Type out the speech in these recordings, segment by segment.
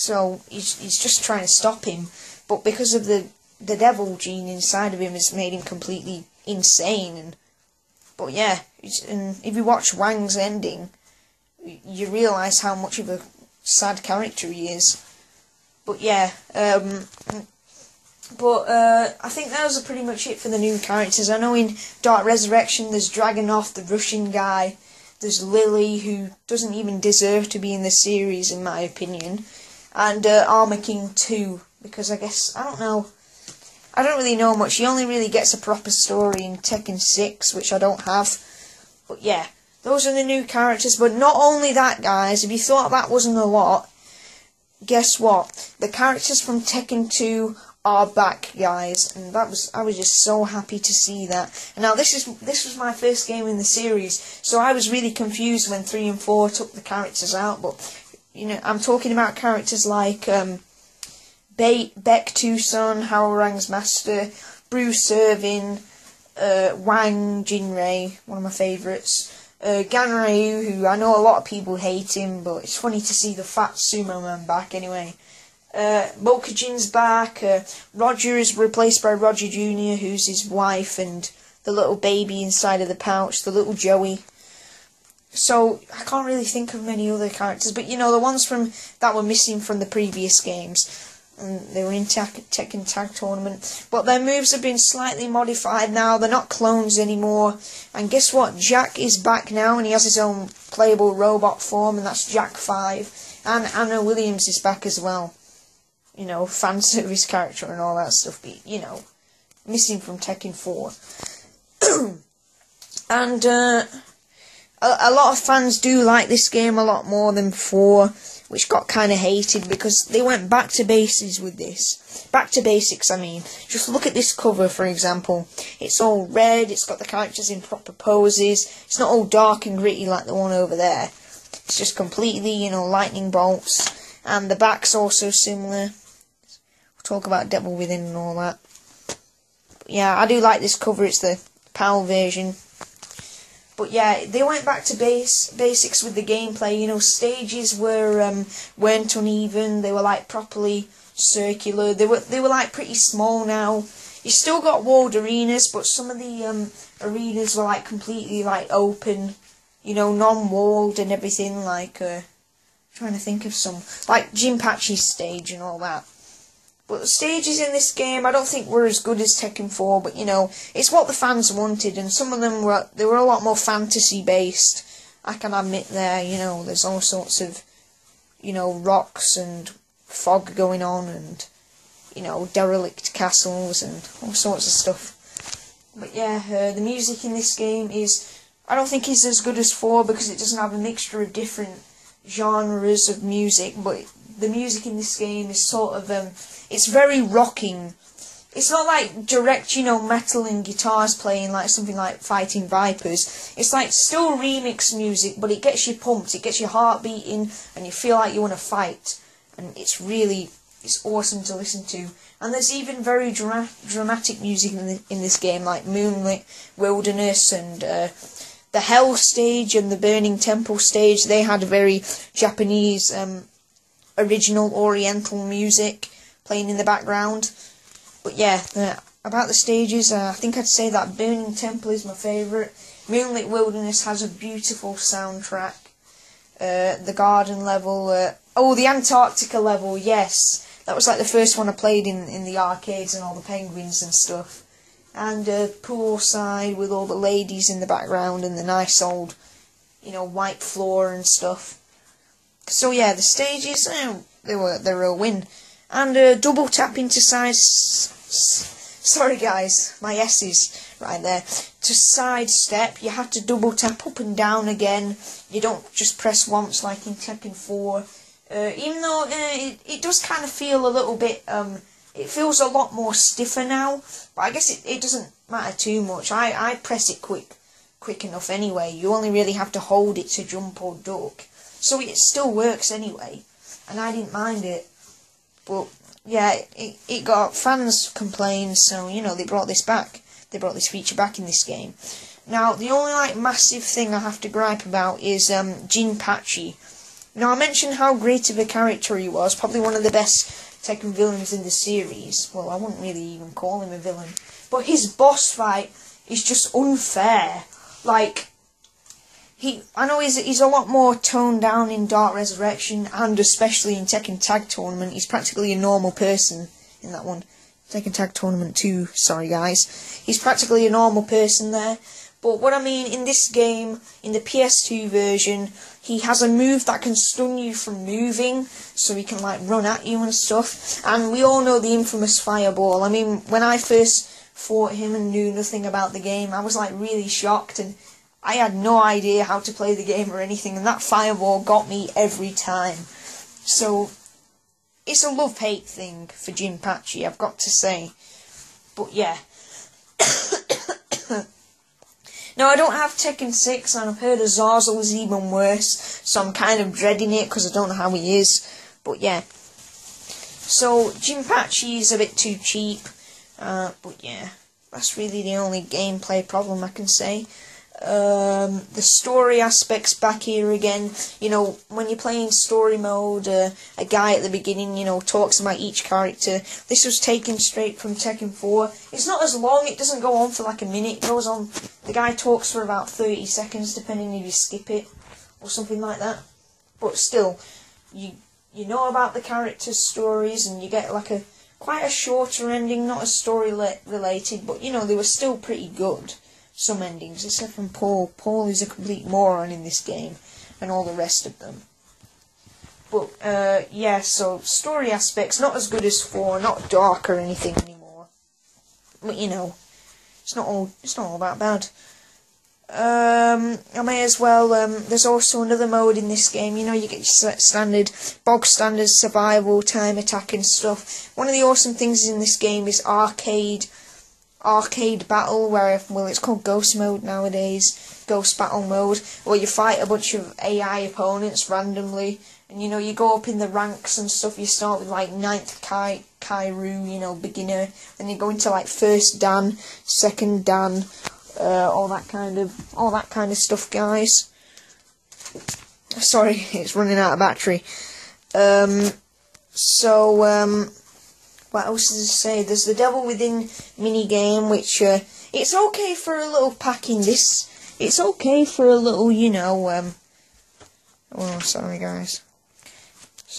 So he's just trying to stop him, but because of the devil gene inside of him has made him completely insane. But yeah, and if you watch Wang's ending, you realise how much of a sad character he is. But yeah, I think those are pretty much it for the new characters. I know in Dark Resurrection there's Dragunov, the Russian guy, there's Lily, who doesn't even deserve to be in the series in my opinion, and Armor King 2, because I don't really know much. He only really gets a proper story in Tekken 6, which I don't have. But yeah, those are the new characters. But not only that, guys, if you thought that wasn't a lot, guess what? The characters from Tekken 2 are back, guys, and I was just so happy to see that. And now this was my first game in the series, so I was really confused when 3 and 4 took the characters out. But you know, I'm talking about characters like Beck Tucson, Howlrang's Master, Bruce Irvin, Wang Jinrei, one of my favourites, Ganryu, who I know a lot of people hate him, but it's funny to see the fat sumo man back anyway. Mokujin's back, Roger is replaced by Roger Jr., who's his wife, and the little baby inside of the pouch, the little Joey. So, I can't really think of many other characters, but you know, the ones that were missing from the previous games. And they were in Tekken Tag Tournament. But their moves have been slightly modified now. They're not clones anymore. And guess what? Jack is back now, and he has his own playable robot form, and that's Jack 5. And Anna Williams is back as well. You know, fan service character and all that stuff. But, you know, missing from Tekken 4. And a lot of fans do like this game a lot more than 4. Which got kind of hated because they went back to basics with this. Back to basics, I mean. Just look at this cover, for example. It's all red, it's got the characters in proper poses. It's not all dark and gritty like the one over there. It's just completely, you know, lightning bolts. And the back's also similar. We'll talk about Devil Within and all that. But yeah, I do like this cover. It's the PAL version. But yeah, they went back to basics with the gameplay. You know, stages weren't uneven. They were like properly circular. They were like pretty small now. You still got walled arenas, but some of the arenas were like completely like open. You know, non-walled and everything. Like trying to think of some like Jinpachi's stage and all that. But the stages in this game, I don't think were as good as Tekken 4, but, you know, it's what the fans wanted, and some of them were a lot more fantasy-based, I can admit there, you know, there's all sorts of, you know, rocks and fog going on, and, you know, derelict castles, and all sorts of stuff. But yeah, the music in this game I don't think is as good as 4, because it doesn't have a mixture of different genres of music, but the music in this game is sort of, it's very rocking. It's not like direct, you know, metal and guitars playing like something like Fighting Vipers. It's like still remix music, but it gets you pumped, it gets your heart beating, and you feel like you want to fight. And it's awesome to listen to. And there's even very dramatic music in this game, like Moonlit Wilderness and the Hell stage and the Burning Temple stage. They had very Japanese original Oriental music playing in the background. But yeah, about the stages, I think I'd say that Burning Temple is my favourite. Moonlit Wilderness has a beautiful soundtrack. The garden level, the Antarctica level, yes. That was like the first one I played in the arcades and all the penguins and stuff. And poolside with all the ladies in the background and the nice old, you know, white floor and stuff. So yeah, the stages, they were a win. And double tap into sorry guys, my S's right there. To sidestep, you have to double tap up and down again. You don't just press once like in Tekken 4. Even though it does kind of feel a little bit, it feels a lot more stiffer now. But I guess it doesn't matter too much. I press it quick enough anyway. You only really have to hold it to jump or duck. So it still works anyway. And I didn't mind it. But yeah, it got fans complained, so you know they brought this back. They brought this feature back in this game. Now the only like massive thing I have to gripe about is Jinpachi. Now, I mentioned how great of a character he was, probably one of the best Tekken villains in the series. Well, I wouldn't really even call him a villain. But his boss fight is just unfair. Like, I know he's a lot more toned down in Dark Resurrection, and especially in Tekken Tag Tournament. He's practically a normal person in that one. Tekken Tag Tournament 2, sorry guys. He's practically a normal person there. But what I mean, in this game, in the PS2 version, he has a move that can stun you from moving, so he can like run at you and stuff. And we all know the infamous fireball. I mean, when I first fought him and knew nothing about the game, I was like really shocked, and I had no idea how to play the game or anything, and that fireball got me every time. So, it's a love-hate thing for Jinpachi, I've got to say. But yeah. Now, I don't have Tekken 6, and I've heard Azazel is even worse, so I'm kind of dreading it, because I don't know how he is. But yeah. So, Jinpachi is a bit too cheap, but yeah. That's really the only gameplay problem I can say. The story aspects back here again. You know, when you're playing story mode, a guy at the beginning, you know, talks about each character. This was taken straight from Tekken 4. It's not as long, it doesn't go on for like a minute. It goes on, the guy talks for about 30 seconds, depending if you skip it, or something like that. But still, you know about the characters' stories, and you get like quite a shorter ending, not as story related, but you know, they were still pretty good. Some endings, except from Paul. Paul is a complete moron in this game, and all the rest of them. But, yeah, so, story aspects, not as good as 4, not dark or anything anymore. But, you know, it's not all that bad. I may as well, there's also another mode in this game, you know, you get your bog standard survival, time attack and stuff. One of the awesome things in this game is arcade battle, where, well, it's called ghost mode nowadays, ghost battle mode, where you fight a bunch of AI opponents randomly, and you know, you go up in the ranks and stuff. You start with like 9th Kairu, you know, beginner, then you go into like 1st Dan, 2nd Dan, all that kind of stuff, guys. Sorry, it's running out of battery. What else does it say? There's the Devil Within minigame, which, it's okay for a little pack in this. It's okay for a little, you know, oh, sorry guys.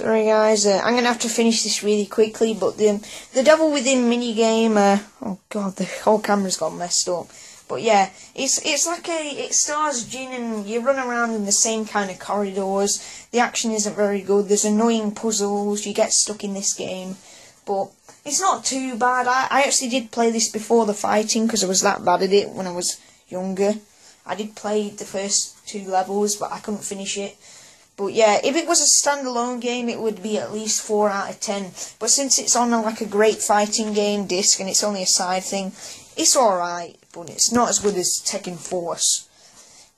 I'm gonna have to finish this really quickly, but the Devil Within minigame, oh god, the whole camera's got messed up. But yeah, it's like it stars Jin, and you run around in the same kind of corridors. The action isn't very good, there's annoying puzzles, you get stuck in this game. But it's not too bad. I actually did play this before the fighting, because I was that bad at it when I was younger. I did play the first 2 levels, but I couldn't finish it. But yeah, if it was a standalone game, it would be at least 4 out of 10. But since it's on like a great fighting game disc, and it's only a side thing, it's alright, but it's not as good as Tekken Force.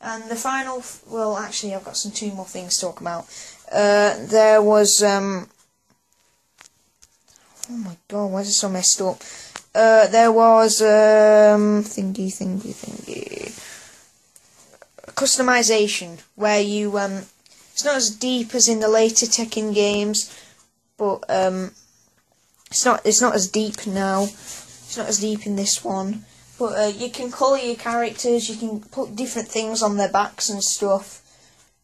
And the final, well, actually, I've got 2 more things to talk about. There was, oh my god, why is it so messed up? There was, thingy. Customization, where you, it's not as deep as in the later Tekken games, but, it's not as deep now. It's not as deep in this one. But, you can colour your characters, you can put different things on their backs and stuff.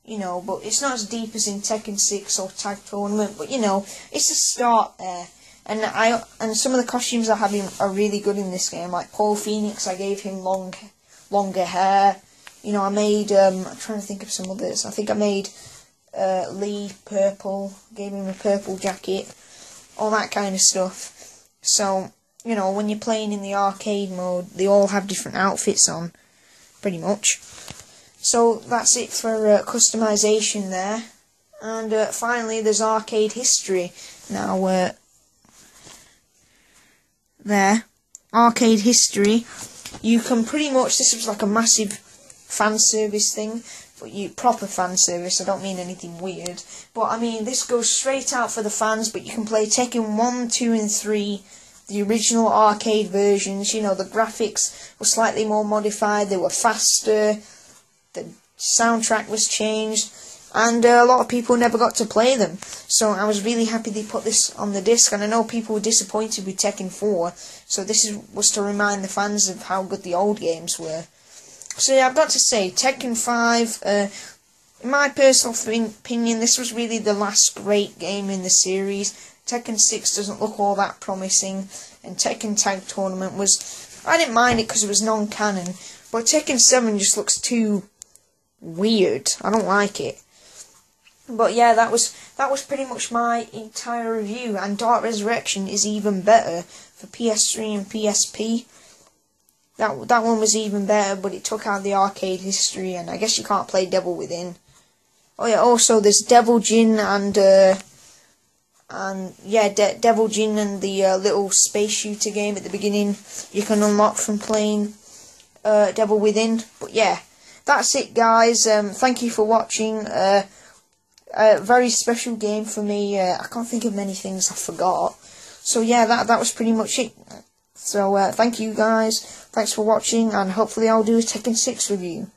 You know, but it's not as deep as in Tekken 6 or Tag Tournament, but, you know, it's a start there. And some of the costumes I have are really good in this game. Like Paul Phoenix, I gave him longer hair. You know, I made, I'm trying to think of some others. I think I made Lee purple, gave him a purple jacket, all that kind of stuff. So, you know, when you're playing in the arcade mode, they all have different outfits on, pretty much. So that's it for customization there. And finally, there's arcade history. Now, there, arcade history, you can pretty much, this was like a massive fan service thing, but proper fan service, I don't mean anything weird, but I mean, this goes straight out for the fans, but you can play Tekken 1, 2 and 3, the original arcade versions. You know, the graphics were slightly more modified, they were faster, the soundtrack was changed, and a lot of people never got to play them. So I was really happy they put this on the disc, and I know people were disappointed with Tekken 4, so this was to remind the fans of how good the old games were. So yeah, I've got to say, Tekken 5, in my personal opinion, this was really the last great game in the series. Tekken 6 doesn't look all that promising, and Tekken Tag Tournament was... I didn't mind it because it was non-canon, but Tekken 7 just looks too weird. I don't like it. But yeah, that was pretty much my entire review, and Dark Resurrection is even better for PS3 and PSP. That one was even better, but it took out the arcade history, and I guess you can't play Devil Within. Oh yeah, also there's Devil Jin and Devil Jin and the little space shooter game at the beginning you can unlock from playing Devil Within. But yeah, that's it, guys. Thank you for watching. A very special game for me. I can't think of many things I forgot. So yeah, that was pretty much it. So thank you, guys. Thanks for watching, and hopefully I'll do a Tekken 6 review.